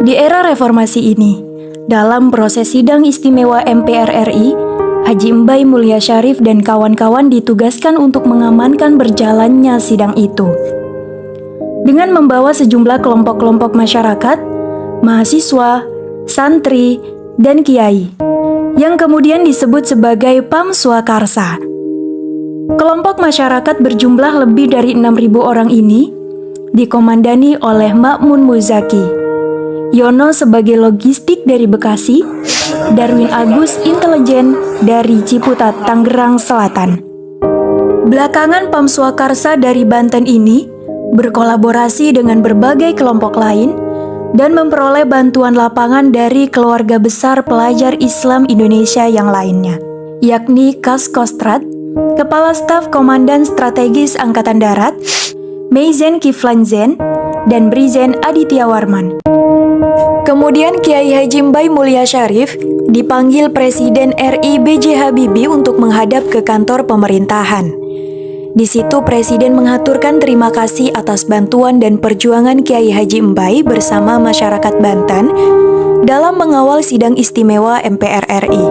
Di era reformasi ini, dalam proses sidang istimewa MPR RI, Haji Embai Mulia Syarif dan kawan-kawan ditugaskan untuk mengamankan berjalannya sidang itu. Dengan membawa sejumlah kelompok-kelompok masyarakat, mahasiswa, santri, dan kiai, yang kemudian disebut sebagai Pam Swakarsa. Kelompok masyarakat berjumlah lebih dari 6.000 orang ini dikomandani oleh Ma'mun Muzaki, Yono sebagai logistik dari Bekasi, Darwin Agus intelijen dari Ciputat, Tangerang Selatan. Belakangan Pam Swakarsa dari Banten ini berkolaborasi dengan berbagai kelompok lain dan memperoleh bantuan lapangan dari keluarga besar pelajar Islam Indonesia yang lainnya, yakni Kas Kostrad, Kepala Staf Komandan Strategis Angkatan Darat, Meizen Kiflan-Zen, dan Brizen Aditya Warman. Kemudian Kiai Haji Embai Mulia Syarif dipanggil Presiden RI B.J. Habibie untuk menghadap ke kantor pemerintahan. Di situ Presiden mengaturkan terima kasih atas bantuan dan perjuangan Kiai Haji Embai bersama masyarakat Banten dalam mengawal sidang istimewa MPR RI.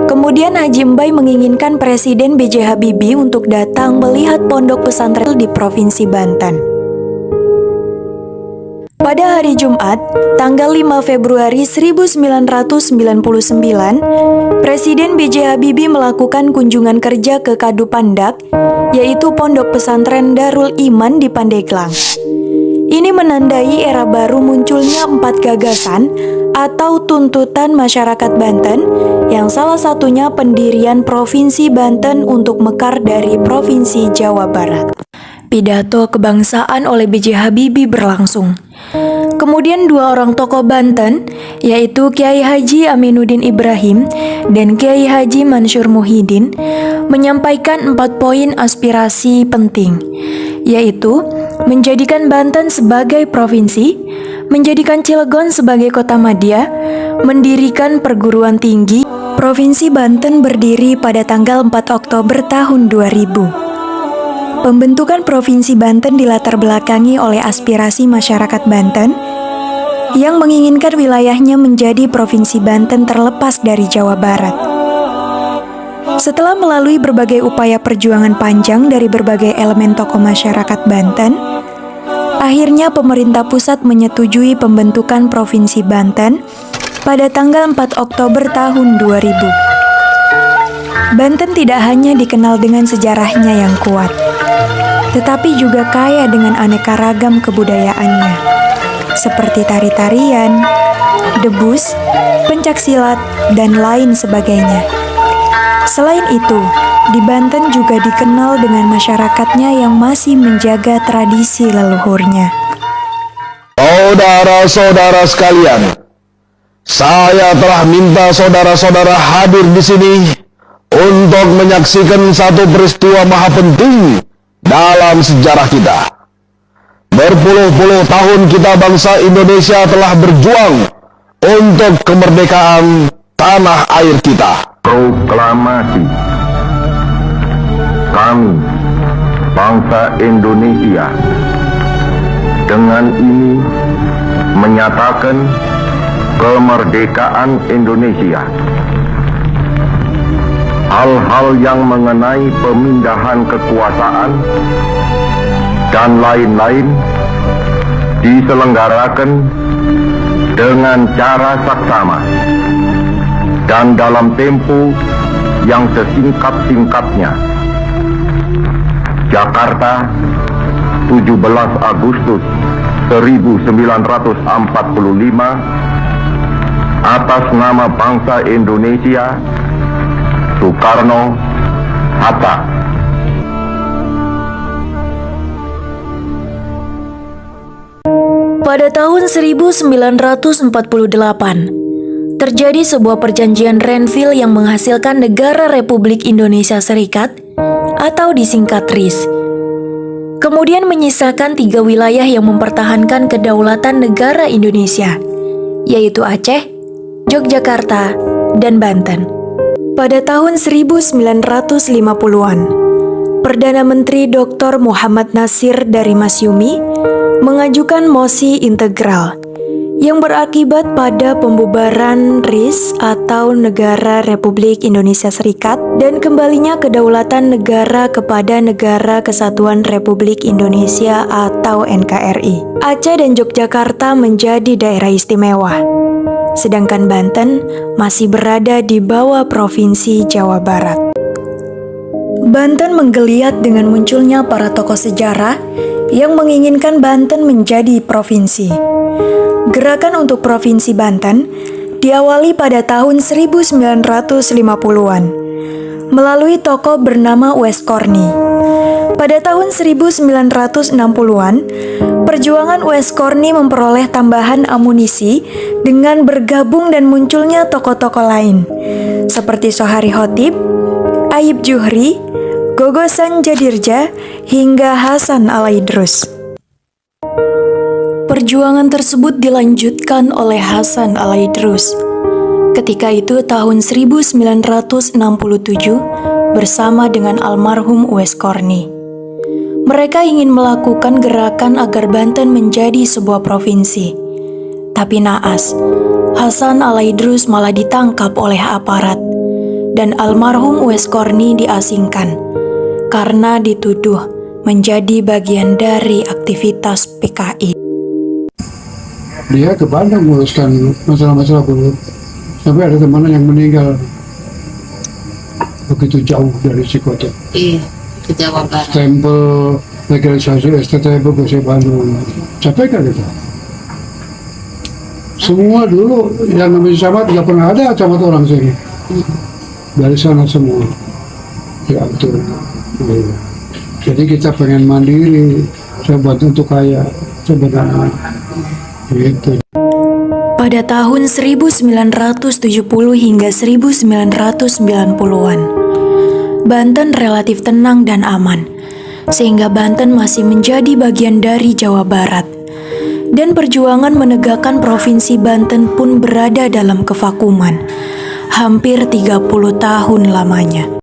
Kemudian Haji Embai menginginkan Presiden B.J. Habibie untuk datang melihat pondok pesantren di Provinsi Banten. Pada hari Jumat, tanggal 5 Februari 1999, Presiden B.J. Habibie melakukan kunjungan kerja ke Kadupandak, yaitu Pondok Pesantren Darul Iman di Pandeglang. Ini menandai era baru munculnya 4 gagasan atau tuntutan masyarakat Banten, yang salah satunya pendirian Provinsi Banten untuk mekar dari Provinsi Jawa Barat. Pidato kebangsaan oleh B.J. Habibie berlangsung. Kemudian 2 orang tokoh Banten, yaitu Kiai Haji Aminuddin Ibrahim dan Kiai Haji Mansur Muhyiddin, menyampaikan 4 poin aspirasi penting, yaitu menjadikan Banten sebagai provinsi, menjadikan Cilegon sebagai kota madya, mendirikan perguruan tinggi. Provinsi Banten berdiri pada tanggal 4 Oktober tahun 2000. Pembentukan Provinsi Banten dilatar belakangi oleh aspirasi masyarakat Banten yang menginginkan wilayahnya menjadi Provinsi Banten terlepas dari Jawa Barat. Setelah melalui berbagai upaya perjuangan panjang dari berbagai elemen tokoh masyarakat Banten, akhirnya pemerintah pusat menyetujui pembentukan Provinsi Banten pada tanggal 4 Oktober tahun 2000. Banten tidak hanya dikenal dengan sejarahnya yang kuat, tetapi juga kaya dengan aneka ragam kebudayaannya, seperti tari-tarian, debus, pencaksilat, dan lain sebagainya. Selain itu, di Banten juga dikenal dengan masyarakatnya yang masih menjaga tradisi leluhurnya. Saudara-saudara sekalian, saya telah minta saudara-saudara hadir di sini untuk menyaksikan satu peristiwa maha penting dalam sejarah kita. Berpuluh-puluh tahun kita bangsa Indonesia telah berjuang untuk kemerdekaan tanah air kita. Proklamasi. Kami, bangsa Indonesia, dengan ini menyatakan kemerdekaan Indonesia. Hal-hal yang mengenai pemindahan kekuasaan dan lain-lain diselenggarakan dengan cara saksama dan dalam tempo yang sesingkat-singkatnya. Jakarta, 17 Agustus 1945, atas nama bangsa Indonesia, Soekarno, Hatta. Pada tahun 1948, terjadi sebuah perjanjian Renville yang menghasilkan Negara Republik Indonesia Serikat atau disingkat RIS. Kemudian menyisakan 3 wilayah yang mempertahankan kedaulatan negara Indonesia, yaitu Aceh, Yogyakarta, dan Banten. Pada tahun 1950-an, Perdana Menteri Dr. Muhammad Nasir dari Masyumi mengajukan mosi integral yang berakibat pada pembubaran RIS atau Negara Republik Indonesia Serikat dan kembalinya kedaulatan negara kepada Negara Kesatuan Republik Indonesia atau NKRI. Aceh dan Yogyakarta menjadi daerah istimewa, sedangkan Banten masih berada di bawah Provinsi Jawa Barat. Banten menggeliat dengan munculnya para tokoh sejarah yang menginginkan Banten menjadi provinsi. Gerakan untuk Provinsi Banten diawali pada tahun 1950-an melalui tokoh bernama Uwais Corny. Pada tahun 1960-an, perjuangan Uwais Corny memperoleh tambahan amunisi dengan bergabung dan munculnya tokoh-tokoh lain seperti Soehari Hotib, Ayib Juhri, Gogosan Jadirja, hingga Hasan Al-Aidrus. Perjuangan tersebut dilanjutkan oleh Hasan Al-Aidrus. Ketika itu tahun 1967 bersama dengan almarhum Uwais Corny. Mereka ingin melakukan gerakan agar Banten menjadi sebuah provinsi. Tapi naas, Hasan Al-Aidrus malah ditangkap oleh aparat dan almarhum Uwais Corny diasingkan karena dituduh menjadi bagian dari aktivitas PKI. Dia ke Bandung menguruskan masalah-masalah dulu. Sampai ada temannya yang meninggal begitu jauh dari Cikote. Iya, ke Jawa Barat. Stempel legalisasi STTB ke Bandung. Capek kan gitu. Semua dulu yang namanya camat tidak pernah ada camat orang sini. Dari sana semua diatur. Jadi kita pengen mandiri, saya bantu untuk kaya sebenarnya. Gitu. Pada tahun 1970 hingga 1990-an, Banten relatif tenang dan aman, sehingga Banten masih menjadi bagian dari Jawa Barat. Dan perjuangan menegakkan Provinsi Banten pun berada dalam kevakuman, hampir 30 tahun lamanya.